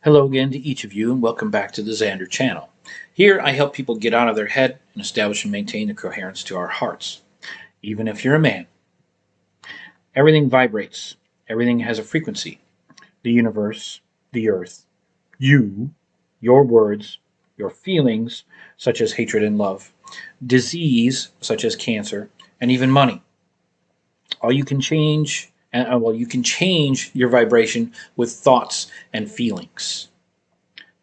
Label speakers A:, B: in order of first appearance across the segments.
A: Hello again to each of you, and welcome back to the Zander channel. Here, I help people get out of their head and establish and maintain the coherence to our hearts. Even if you're a man, everything vibrates, everything has a frequency. The universe, the earth, you, your words, your feelings, such as hatred and love, disease, such as cancer, and even money. All you can change, you can change your vibration with thoughts and feelings.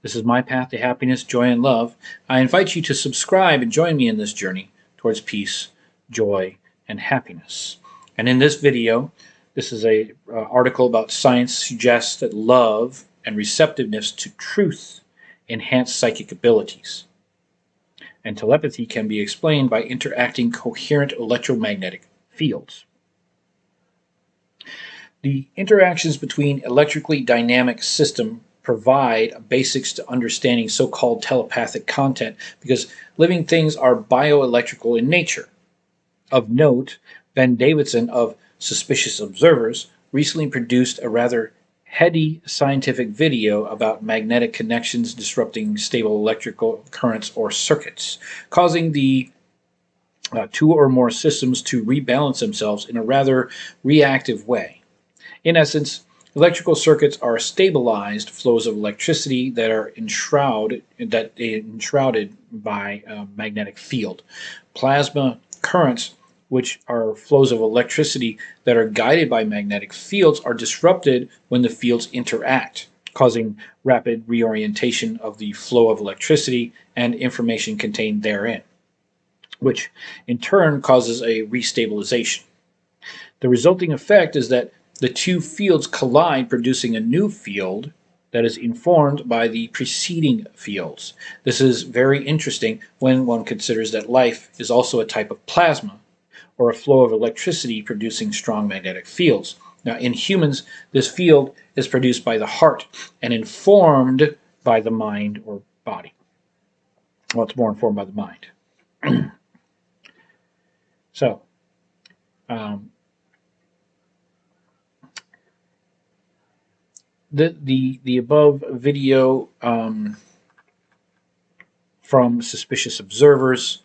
A: This is my path to happiness, joy, and love. I invite you to subscribe and join me in this journey towards peace, joy, and happiness. And in this video, this is an article about science suggests that love and receptiveness to truth enhance psychic abilities. And telepathy can be explained by interacting coherent electromagnetic fields. The interactions between electrically dynamic systems provide basics to understanding so-called telepathic content because living things are bioelectrical in nature. Of note, Ben Davidson of Suspicious Observers recently produced a rather heady scientific video about magnetic connections disrupting stable electrical currents or circuits, causing the two or more systems to rebalance themselves in a rather reactive way. In essence, electrical circuits are stabilized flows of electricity that are enshrouded by a magnetic field. Plasma currents, which are flows of electricity that are guided by magnetic fields, are disrupted when the fields interact, causing rapid reorientation of the flow of electricity and information contained therein, which in turn causes a restabilization. The resulting effect is that the two fields collide, producing a new field that is informed by the preceding fields. This is very interesting when one considers that life is also a type of plasma, or a flow of electricity producing strong magnetic fields. Now, in humans, this field is produced by the heart and informed by the mind or body. Well, it's more informed by the mind. So, the above video from Suspicious Observers,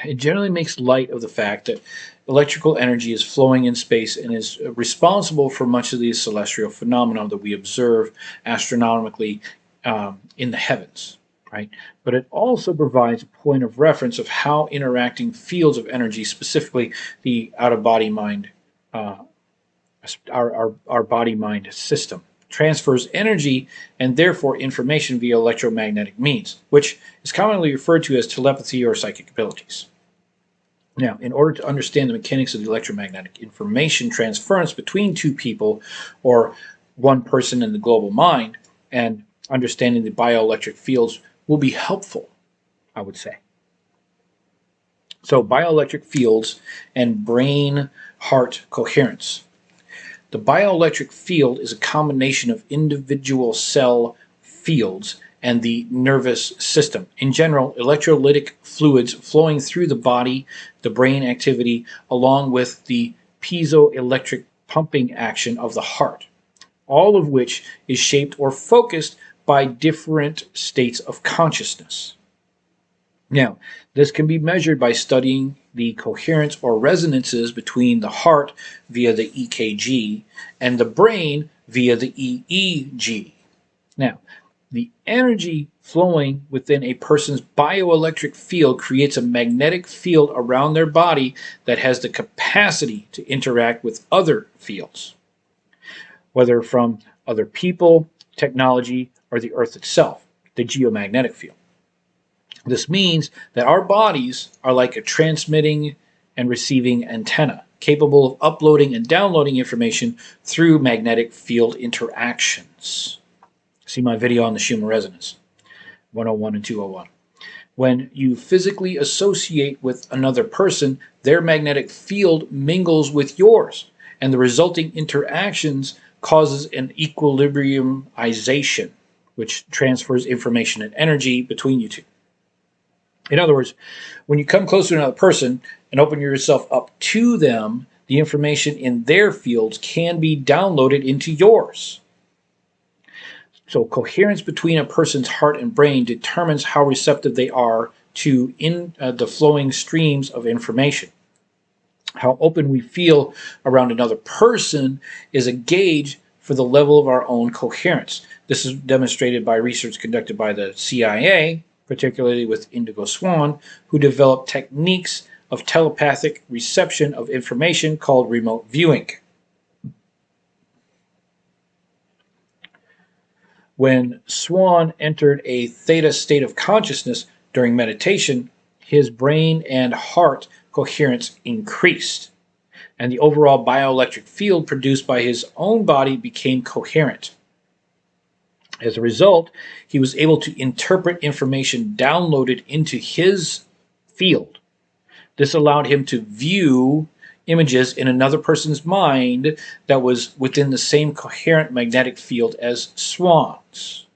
A: it generally makes light of the fact that electrical energy is flowing in space and is responsible for much of these celestial phenomena that we observe astronomically in the heavens, right? But it also provides a point of reference of how interacting fields of energy, specifically the out-of-body mind, our body-mind system, transfers energy and therefore information via electromagnetic means, which is commonly referred to as telepathy or psychic abilities. Now, in order to understand the mechanics of the electromagnetic information transference between two people or one person in the global mind, and understanding the bioelectric fields will be helpful, I would say. So, bioelectric fields and brain-heart coherence. The bioelectric field is a combination of individual cell fields and the nervous system. In general, electrolytic fluids flowing through the body, the brain activity, along with the piezoelectric pumping action of the heart, all of which is shaped or focused by different states of consciousness. Now, this can be measured by studying the coherence or resonances between the heart via the EKG and the brain via the EEG. Now, the energy flowing within a person's bioelectric field creates a magnetic field around their body that has the capacity to interact with other fields, whether from other people, technology, or the earth itself, the geomagnetic field. This means that our bodies are like a transmitting and receiving antenna, capable of uploading and downloading information through magnetic field interactions. See my video on the Schumann resonance, 101 and 201. When you physically associate with another person, their magnetic field mingles with yours, and the resulting interactions causes an equilibriumization, which transfers information and energy between you two. In other words, when you come close to another person and open yourself up to them, the information in their fields can be downloaded into yours. So coherence between a person's heart and brain determines how receptive they are to the flowing streams of information. How open we feel around another person is a gauge for the level of our own coherence. This is demonstrated by research conducted by the CIA, particularly with Indigo Swan, who developed techniques of telepathic reception of information called remote viewing. When Swan entered a theta state of consciousness during meditation, his brain and heart coherence increased, and the overall bioelectric field produced by his own body became coherent. As a result, he was able to interpret information downloaded into his field. This allowed him to view images in another person's mind that was within the same coherent magnetic field as Swan's.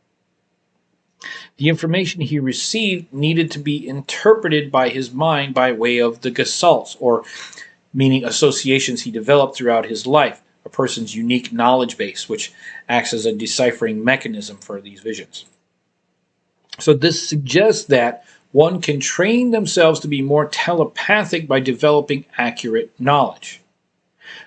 A: The information he received needed to be interpreted by his mind by way of the gestalts, or meaning associations he developed throughout his life, a person's unique knowledge base, which acts as a deciphering mechanism for these visions. So this suggests that one can train themselves to be more telepathic by developing accurate knowledge.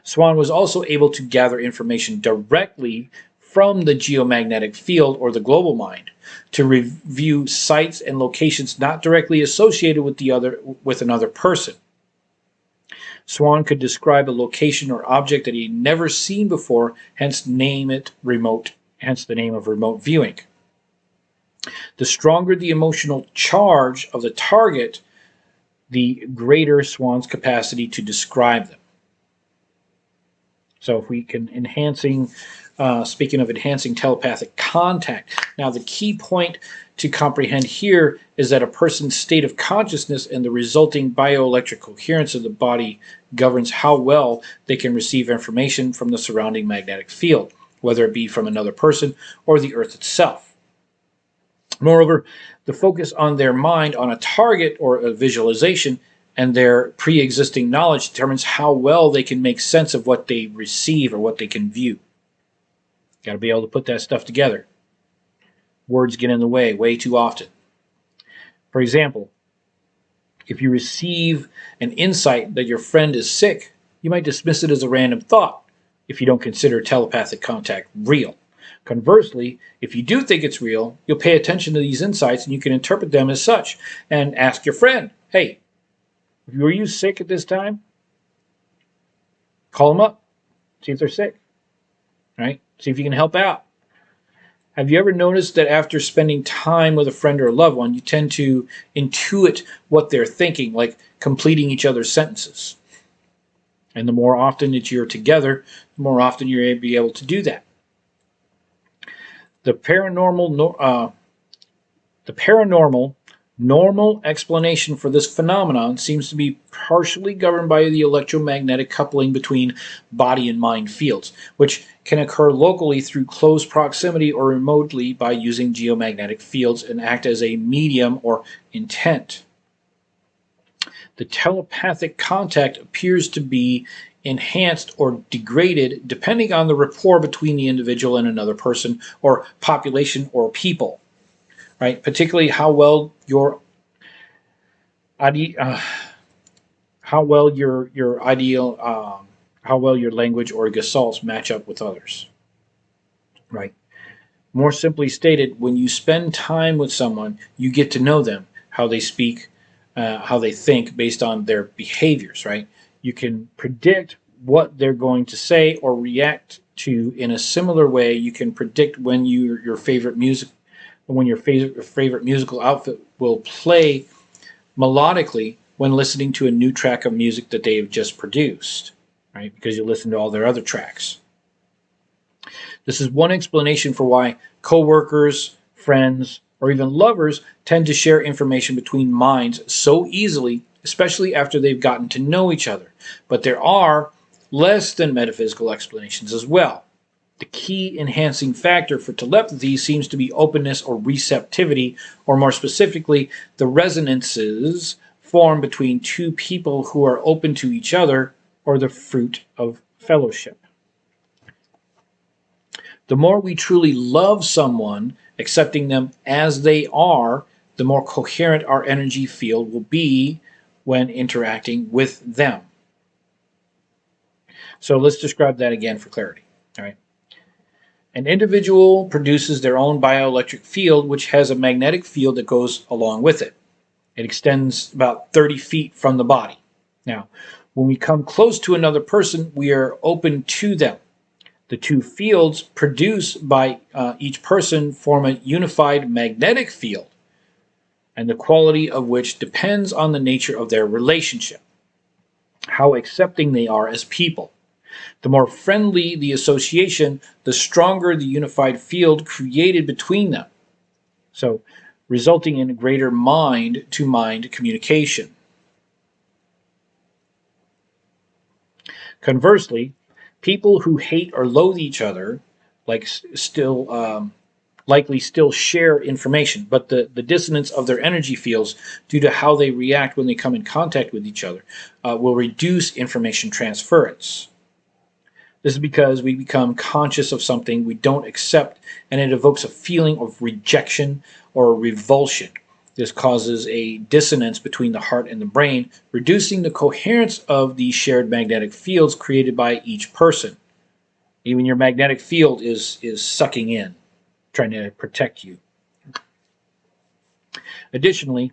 A: Swan was also able to gather information directly from the geomagnetic field or the global mind to review sites and locations not directly associated with another person. Swan could describe a location or object that he had never seen before, hence the name of remote viewing. The stronger the emotional charge of the target, the greater Swan's capacity to describe them. So if we can speaking of enhancing telepathic contact, now the key point to comprehend here is that a person's state of consciousness and the resulting bioelectric coherence of the body governs how well they can receive information from the surrounding magnetic field, whether it be from another person or the earth itself. Moreover, the focus on their mind on a target or a visualization and their pre-existing knowledge determines how well they can make sense of what they receive or what they can view. Got to be able to put that stuff together. Words get in the way too often. For example, if you receive an insight that your friend is sick, you might dismiss it as a random thought if you don't consider telepathic contact real. Conversely, if you do think it's real, you'll pay attention to these insights and you can interpret them as such and ask your friend, hey, were you sick at this time? Call them up, see if they're sick, right? See if you can help out. Have you ever noticed that after spending time with a friend or a loved one, you tend to intuit what they're thinking, like completing each other's sentences? And the more often that you're together, the more often you're able to be able to do that. The paranormal normal explanation for this phenomenon seems to be partially governed by the electromagnetic coupling between body and mind fields, which can occur locally through close proximity or remotely by using geomagnetic fields and act as a medium or intent. The telepathic contact appears to be enhanced or degraded depending on the rapport between the individual and another person or population or people, right? Particularly how well your language or gestalts match up with others, right? More simply stated, when you spend time with someone, you get to know them, how they speak, how they think based on their behaviors, right? You can predict what they're going to say or react to in a similar way. You can predict when your favorite musical outfit will play melodically when listening to a new track of music that they've just produced, right? Because you listen to all their other tracks. This is one explanation for why coworkers, friends, or even lovers tend to share information between minds so easily, especially after they've gotten to know each other. But there are less than metaphysical explanations as well. The key enhancing factor for telepathy seems to be openness or receptivity, or more specifically, the resonances formed between two people who are open to each other, or the fruit of fellowship. The more we truly love someone, accepting them as they are, the more coherent our energy field will be when interacting with them. So let's describe that again for clarity. All right. An individual produces their own bioelectric field, which has a magnetic field that goes along with it. It extends about 30 feet from the body. Now, when we come close to another person, we are open to them. The two fields produced by each person form a unified magnetic field, and the quality of which depends on the nature of their relationship, how accepting they are as people. The more friendly the association, the stronger the unified field created between them. So, resulting in greater mind-to-mind communication. Conversely, people who hate or loathe each other likely still share information, but the dissonance of their energy fields due to how they react when they come in contact with each other will reduce information transference. This is because we become conscious of something we don't accept, and it evokes a feeling of rejection or revulsion. This causes a dissonance between the heart and the brain, reducing the coherence of the shared magnetic fields created by each person. Even your magnetic field is sucking in, trying to protect you. Additionally,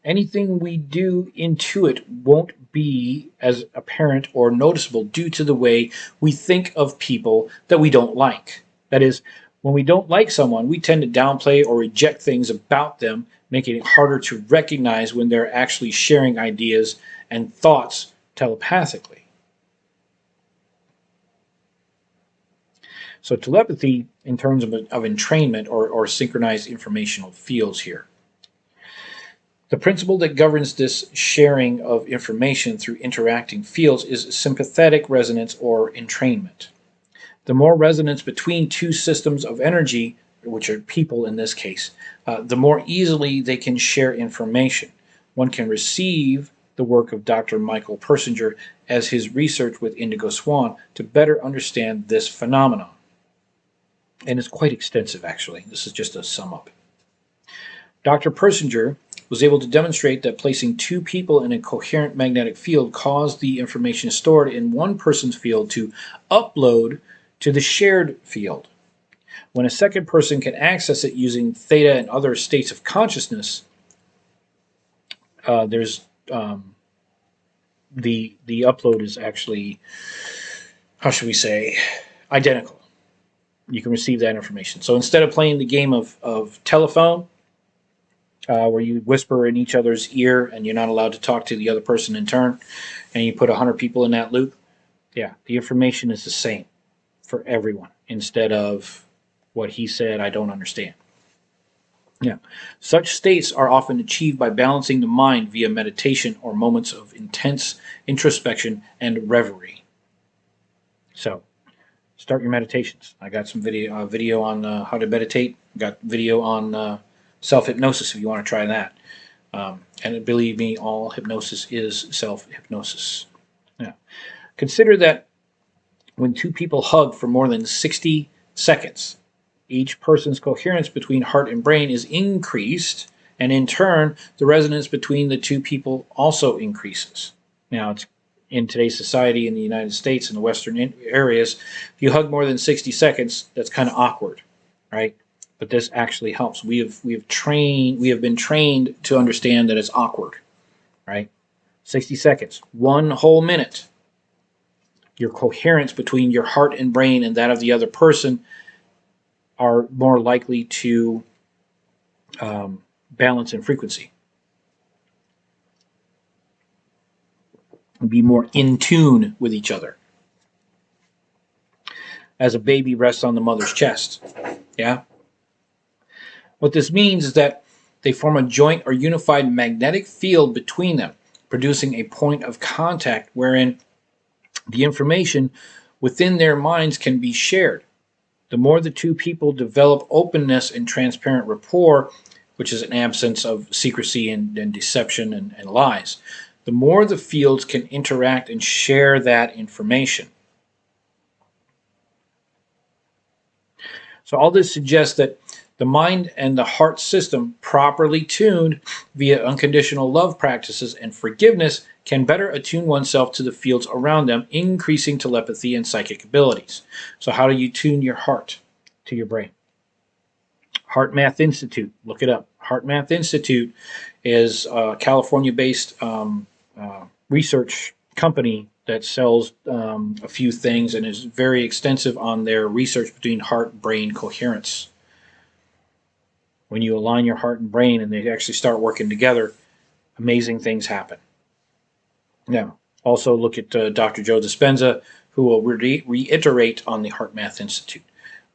A: anything we do intuit won't be as apparent or noticeable due to the way we think of people that we don't like. That is, when we don't like someone, we tend to downplay or reject things about them, making it harder to recognize when they're actually sharing ideas and thoughts telepathically. So telepathy, in terms of entrainment or synchronized informational fields here. The principle that governs this sharing of information through interacting fields is sympathetic resonance or entrainment. The more resonance between two systems of energy, which are people in this case, the more easily they can share information. One can receive the work of Dr. Michael Persinger as his research with Indigo Swan to better understand this phenomenon. And it's quite extensive, actually. This is just a sum up. Dr. Persinger was able to demonstrate that placing two people in a coherent magnetic field caused the information stored in one person's field to upload to the shared field. When a second person can access it using theta and other states of consciousness, the upload is actually, how should we say, identical. You can receive that information. So instead of playing the game of telephone, where you whisper in each other's ear and you're not allowed to talk to the other person in turn, and you put 100 people in that loop, yeah, the information is the same for everyone instead of what he said, I don't understand. Yeah. Such states are often achieved by balancing the mind via meditation or moments of intense introspection and reverie. So, start your meditations. I got some video on how to meditate. Got video on self-hypnosis if you want to try that. And believe me, all hypnosis is self-hypnosis. Yeah. Consider that when two people hug for more than 60 seconds, each person's coherence between heart and brain is increased, and in turn, the resonance between the two people also increases. Now, it's in today's society in the United States and the Western areas, if you hug more than 60 seconds, that's kind of awkward, right? But this actually helps. We have been trained to understand that it's awkward, right? 60 seconds, 1 whole minute. Your coherence between your heart and brain and that of the other person are more likely to balance in frequency. Be more in tune with each other. As a baby rests on the mother's chest. Yeah? What this means is that they form a joint or unified magnetic field between them, producing a point of contact wherein the information within their minds can be shared. The more the two people develop openness and transparent rapport, which is an absence of secrecy and deception and lies, the more the fields can interact and share that information. So all this suggests that the mind and the heart system, properly tuned via unconditional love practices and forgiveness, can better attune oneself to the fields around them, increasing telepathy and psychic abilities. So how do you tune your heart to your brain? Heart Math Institute, look it up. Heart Math Institute is a California-based research company that sells a few things and is very extensive on their research between heart-brain coherence. When you align your heart and brain and they actually start working together, amazing things happen. Now, also look at Dr. Joe Dispenza, who will reiterate on the Heart Math Institute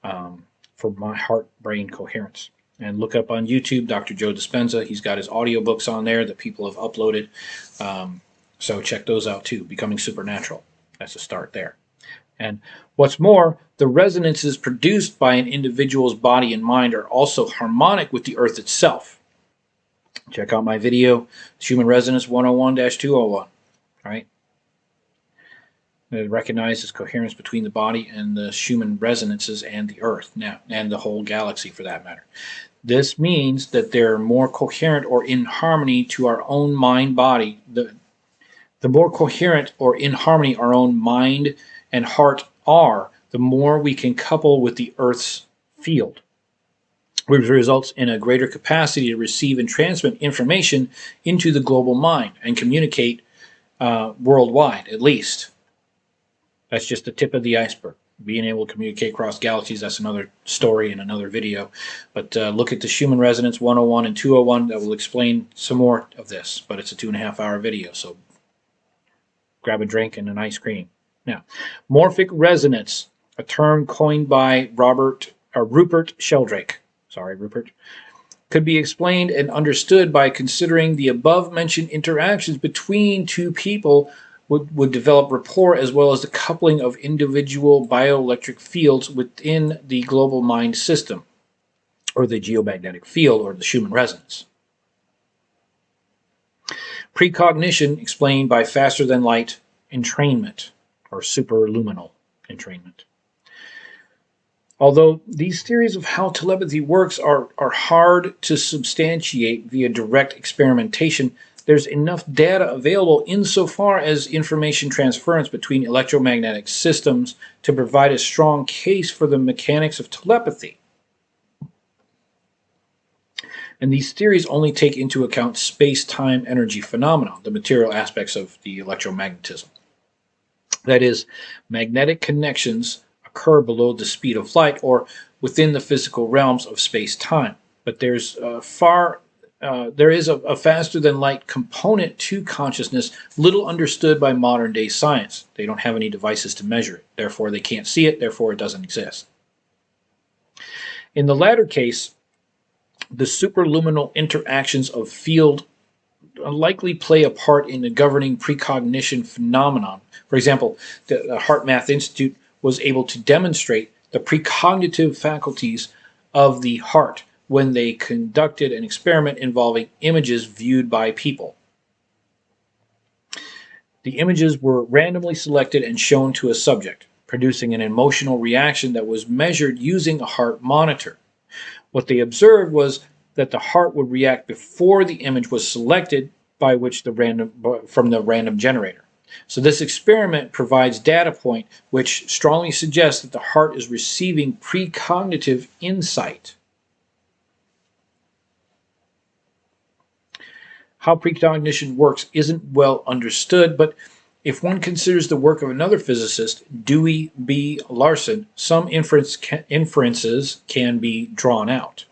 A: for my heart-brain coherence. And look up on YouTube, Dr. Joe Dispenza. He's got his audiobooks on there that people have uploaded. So check those out too. Becoming Supernatural. That's a start there. And what's more, the resonances produced by an individual's body and mind are also harmonic with the earth itself. Check out my video, Human Resonance 101-201. Right? It recognizes coherence between the body and the human resonances and the earth now, and the whole galaxy for that matter. This means that they're more coherent or in harmony to our own mind-body. The more coherent or in harmony our own mind and heart are, the more we can couple with the Earth's field, which results in a greater capacity to receive and transmit information into the global mind and communicate worldwide, at least. That's just the tip of the iceberg. Being able to communicate across galaxies, that's another story in another video. But look at the Human Resonance 101 and 201. That will explain some more of this. But it's a 2.5-hour video, so grab a drink and an ice cream. Now, Morphic Resonance, a term coined by Rupert Sheldrake. Sorry, Rupert. Could be explained and understood by considering the above-mentioned interactions between two people would develop rapport, as well as the coupling of individual bioelectric fields within the global mind system, or the geomagnetic field, or the human resonance. Precognition explained by faster-than-light entrainment, or superluminal entrainment. Although these theories of how telepathy works are hard to substantiate via direct experimentation, there's enough data available insofar as information transference between electromagnetic systems to provide a strong case for the mechanics of telepathy. And these theories only take into account space-time energy phenomena, the material aspects of the electromagnetism. That is, magnetic connections occur below the speed of light or within the physical realms of space-time. But there is a faster-than-light component to consciousness, little understood by modern-day science. They don't have any devices to measure it. Therefore, they can't see it. Therefore, it doesn't exist. In the latter case, the superluminal interactions of field likely play a part in the governing precognition phenomenon. For example, the Heart Math Institute was able to demonstrate the precognitive faculties of the heart when they conducted an experiment involving images viewed by people. The images were randomly selected and shown to a subject, producing an emotional reaction that was measured using a heart monitor. What they observed was that the heart would react before the image was selected from the random generator. So this experiment provides data point which strongly suggests that the heart is receiving precognitive insight. How precognition works isn't well understood, but if one considers the work of another physicist, Dewey B. Larson, some inferences can be drawn out.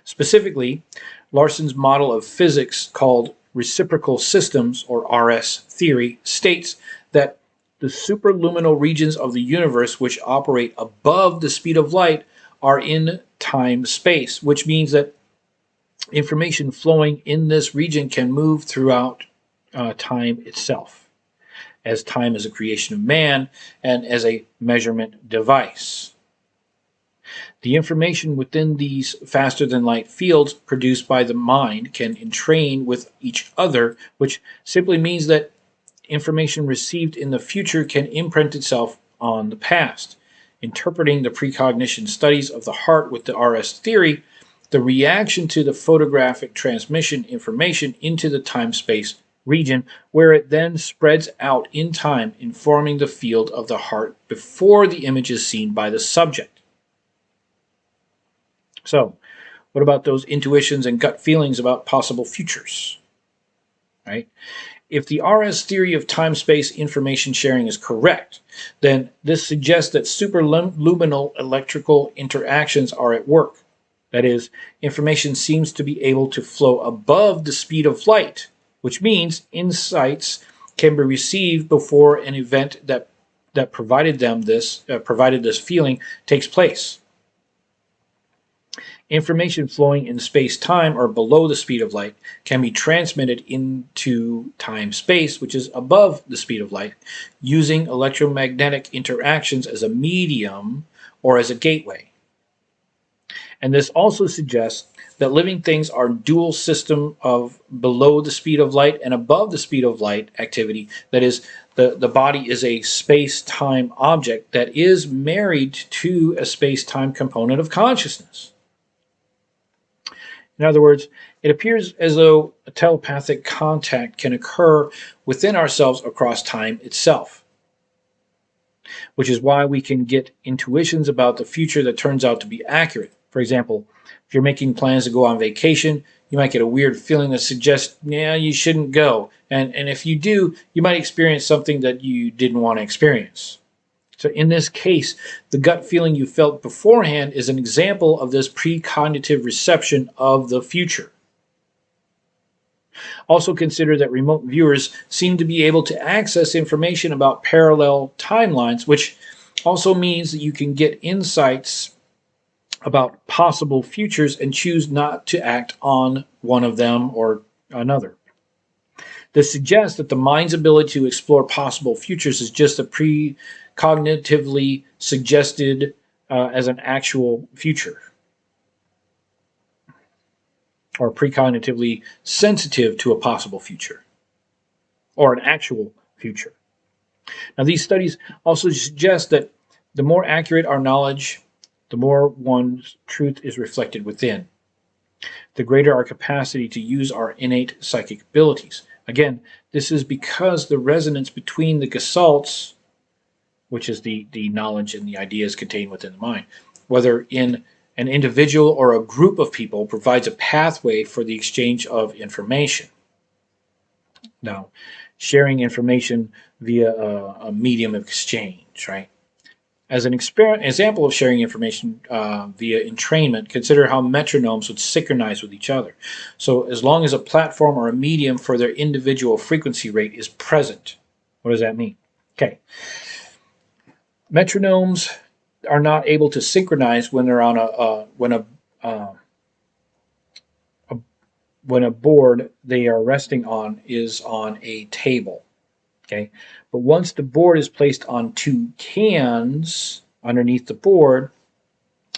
A: Specifically, Larson's model of physics called reciprocal systems, or RS theory, states that the superluminal regions of the universe which operate above the speed of light are in time-space, which means that information flowing in this region can move throughout time itself, as time is a creation of man and as a measurement device. The information within these faster-than-light fields produced by the mind can entrain with each other, which simply means that information received in the future can imprint itself on the past. interpreting the precognition studies of the heart with the RS theory, the reaction to the photographic transmission information into the time-space region, where it then spreads out in time, informing the field of the heart before the image is seen by the subject. So, what about those intuitions and gut feelings about possible futures? Right? If the RS theory of time-space information sharing is correct, then this suggests that superluminal electrical interactions are at work. That is, information seems to be able to flow above the speed of light, which means insights can be received before an event that provided this feeling takes place. Information flowing in space-time or below the speed of light can be transmitted into time-space, which is above the speed of light, using electromagnetic interactions as a medium or as a gateway. And this also suggests that living things are dual system of below the speed of light and above the speed of light activity. That is, the body is a space-time object that is married to a space-time component of consciousness. In other words, it appears as though a telepathic contact can occur within ourselves across time itself, which is why we can get intuitions about the future that turns out to be accurate. For example, if you're making plans to go on vacation, you might get a weird feeling that suggests, yeah, you shouldn't go. And if you do, you might experience something that you didn't want to experience. So in this case, the gut feeling you felt beforehand is an example of this precognitive reception of the future. Also consider that remote viewers seem to be able to access information about parallel timelines, which also means that you can get insights about possible futures and choose not to act on one of them or another. This suggests that the mind's ability to explore possible futures is just a precognitively suggested as an actual future, or precognitively sensitive to a possible future, or an actual future. Now, these studies also suggest that the more accurate our knowledge, the more one's truth is reflected within, the greater our capacity to use our innate psychic abilities. Again, this is because the resonance between the gesalts, which is the knowledge and the ideas contained within the mind, whether in an individual or a group of people, provides a pathway for the exchange of information. Now, sharing information via a medium of exchange, right? As an example of sharing information via entrainment, consider how metronomes would synchronize with each other. So as long as a platform or a medium for their individual frequency rate is present. What does that mean? Okay. Metronomes are not able to synchronize when they're on when a board they are resting on is on a table. Okay, but once the board is placed on two cans underneath the board,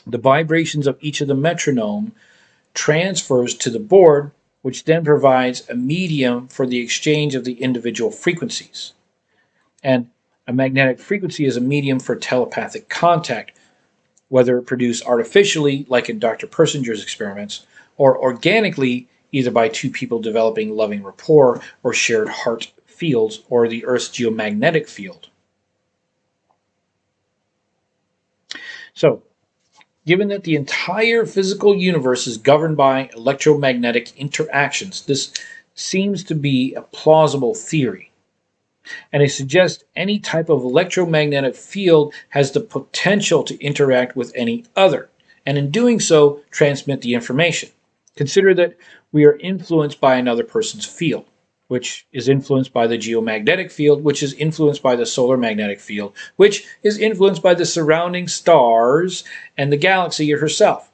A: the vibrations of each of the metronome transfers to the board, which then provides a medium for the exchange of the individual frequencies. And a magnetic frequency is a medium for telepathic contact, whether produced artificially, like in Dr. Persinger's experiments, or organically, either by two people developing loving rapport or shared heart fields, or the Earth's geomagnetic field. So, given that the entire physical universe is governed by electromagnetic interactions, this seems to be a plausible theory. And it suggests any type of electromagnetic field has the potential to interact with any other, and in doing so, transmit the information. Consider that we are influenced by another person's field, which is influenced by the geomagnetic field, which is influenced by the solar magnetic field, which is influenced by the surrounding stars and the galaxy herself.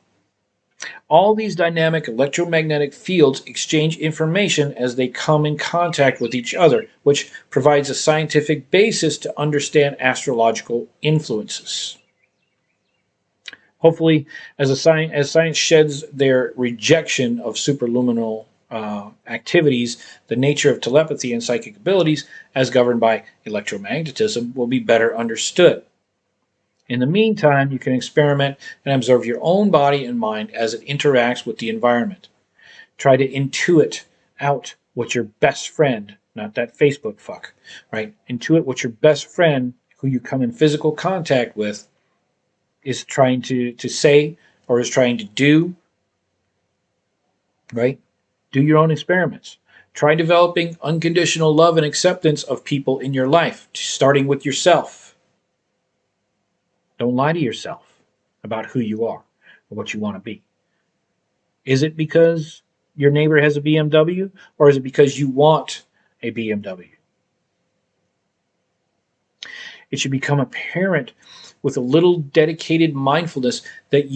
A: All these dynamic electromagnetic fields exchange information as they come in contact with each other, which provides a scientific basis to understand astrological influences. Hopefully, as science sheds their rejection of superluminal activities, the nature of telepathy and psychic abilities, as governed by electromagnetism, will be better understood. In the meantime, you can experiment and observe your own body and mind as it interacts with the environment. Try to intuit out what your best friend, not that Facebook fuck, right? Intuit what your best friend, who you come in physical contact with, is trying to say or is trying to do, right? Do your own experiments. Try developing unconditional love and acceptance of people in your life, starting with yourself. Don't lie to yourself about who you are or what you want to be. Is it because your neighbor has a BMW, or is it because you want a BMW? It should become apparent with a little dedicated mindfulness that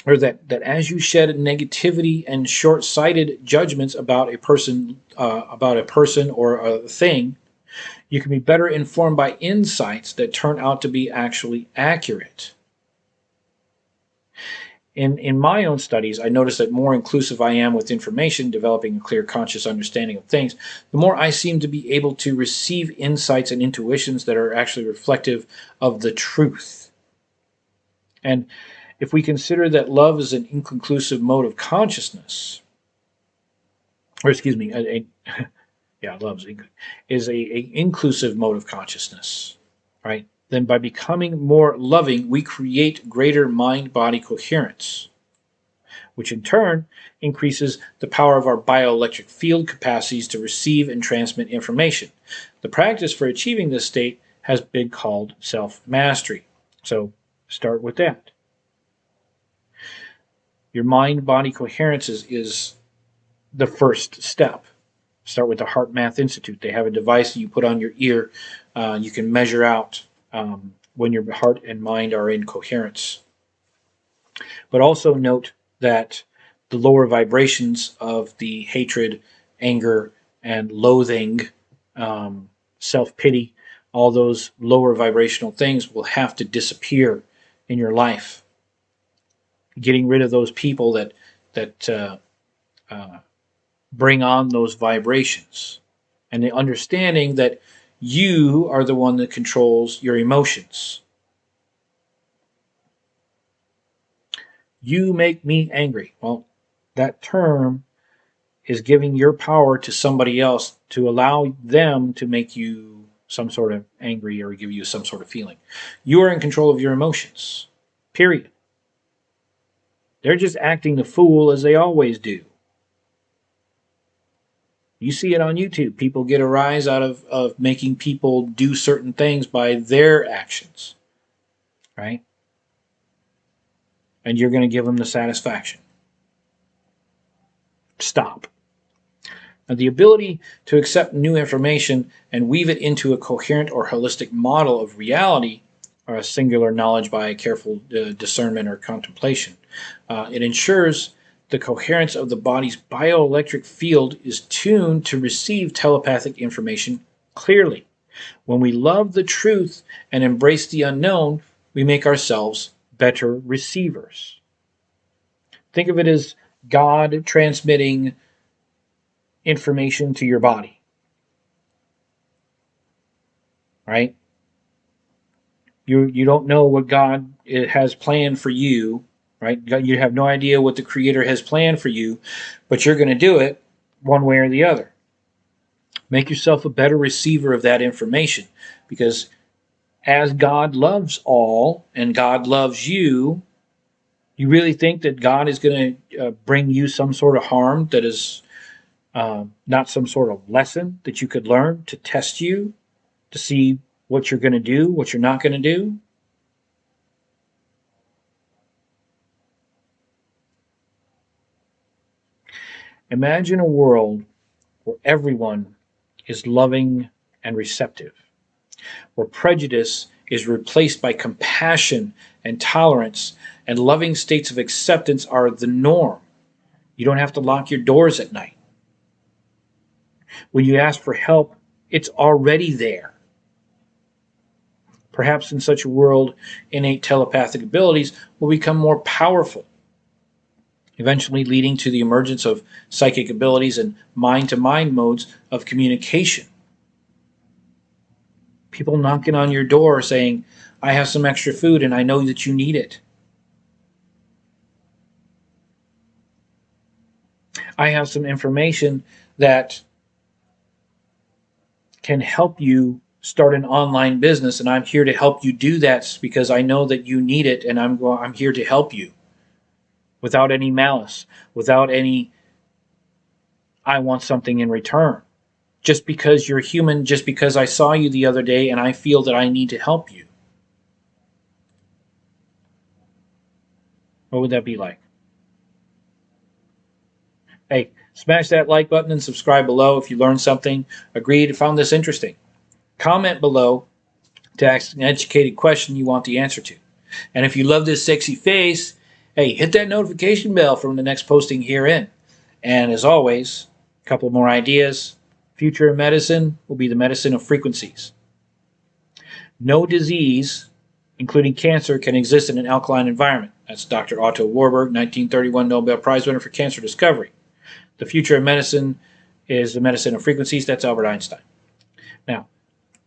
A: that as you shed negativity and short-sighted judgments about a person or a thing, you can be better informed by insights that turn out to be actually accurate. In my own studies, I noticed that more inclusive I am with information, developing a clear conscious understanding of things, the more I seem to be able to receive insights and intuitions that are actually reflective of the truth. And if we consider that love is an inconclusive mode of consciousness, or excuse me, love is a inclusive mode of consciousness, right? Then by becoming more loving, we create greater mind-body coherence, which in turn increases the power of our bioelectric field capacities to receive and transmit information. The practice for achieving this state has been called self-mastery. So start with that. Your mind-body coherence is the first step. Start with the Heart Math Institute. They have a device that you put on your ear. You can measure out when your heart and mind are in coherence. But also note that the lower vibrations of the hatred, anger, and loathing, self-pity, all those lower vibrational things will have to disappear in your life. Getting rid of those people that bring on those vibrations, and the understanding that you are the one that controls your emotions. You make me angry. Well, that term is giving your power to somebody else to allow them to make you some sort of angry or give you some sort of feeling. You are in control of your emotions. Period. They're just acting the fool as they always do. You see it on YouTube. People get a rise out of making people do certain things by their actions, right? And you're going to give them the satisfaction. Stop. Now, the ability to accept new information and weave it into a coherent or holistic model of reality, or a singular knowledge by careful discernment or contemplation, it ensures the coherence of the body's bioelectric field is tuned to receive telepathic information clearly. When we love the truth and embrace the unknown, we make ourselves better receivers. Think of it as God transmitting information to your body, right? You don't know what God has planned for you, right? You have no idea what the Creator has planned for you, but you're going to do it one way or the other. Make yourself a better receiver of that information, because as God loves all and God loves you, you really think that God is going to bring you some sort of harm that is not some sort of lesson that you could learn to test you, to see what you're going to do, what you're not going to do? Imagine a world where everyone is loving and receptive, where prejudice is replaced by compassion and tolerance, and loving states of acceptance are the norm. You don't have to lock your doors at night. When you ask for help, it's already there. Perhaps in such a world, innate telepathic abilities will become more powerful, eventually leading to the emergence of psychic abilities and mind-to-mind modes of communication. People knocking on your door saying, I have some extra food and I know that you need it. I have some information that can help you start an online business, and I'm here to help you do that because I know that you need it, and I'm here to help you without any malice, without any I want something in return. Just because you're human, just because I saw you the other day and I feel that I need to help you. What would that be like? Hey, smash that like button and subscribe below if you learned something, agreed, found this interesting. Comment below to ask an educated question you want the answer to. And if you love this sexy face, hey, hit that notification bell from the next posting herein. And as always, a couple more ideas. Future of medicine will be the medicine of frequencies. No disease, including cancer, can exist in an alkaline environment. That's Dr. Otto Warburg, 1931 Nobel Prize winner for cancer discovery. The future of medicine is the medicine of frequencies. That's Albert Einstein. Now,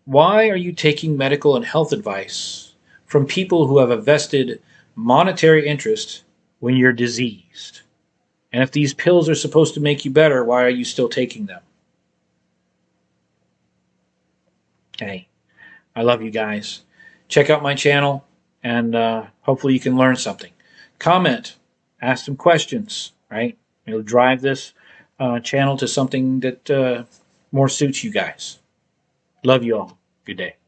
A: why are you taking medical and health advice from people who have a vested monetary interest when you're diseased? And if these pills are supposed to make you better, why are you still taking them? Hey, I love you guys. Check out my channel, and hopefully you can learn something. Comment, ask some questions, right? It'll drive this channel to something that more suits you guys. Love you all. Good day.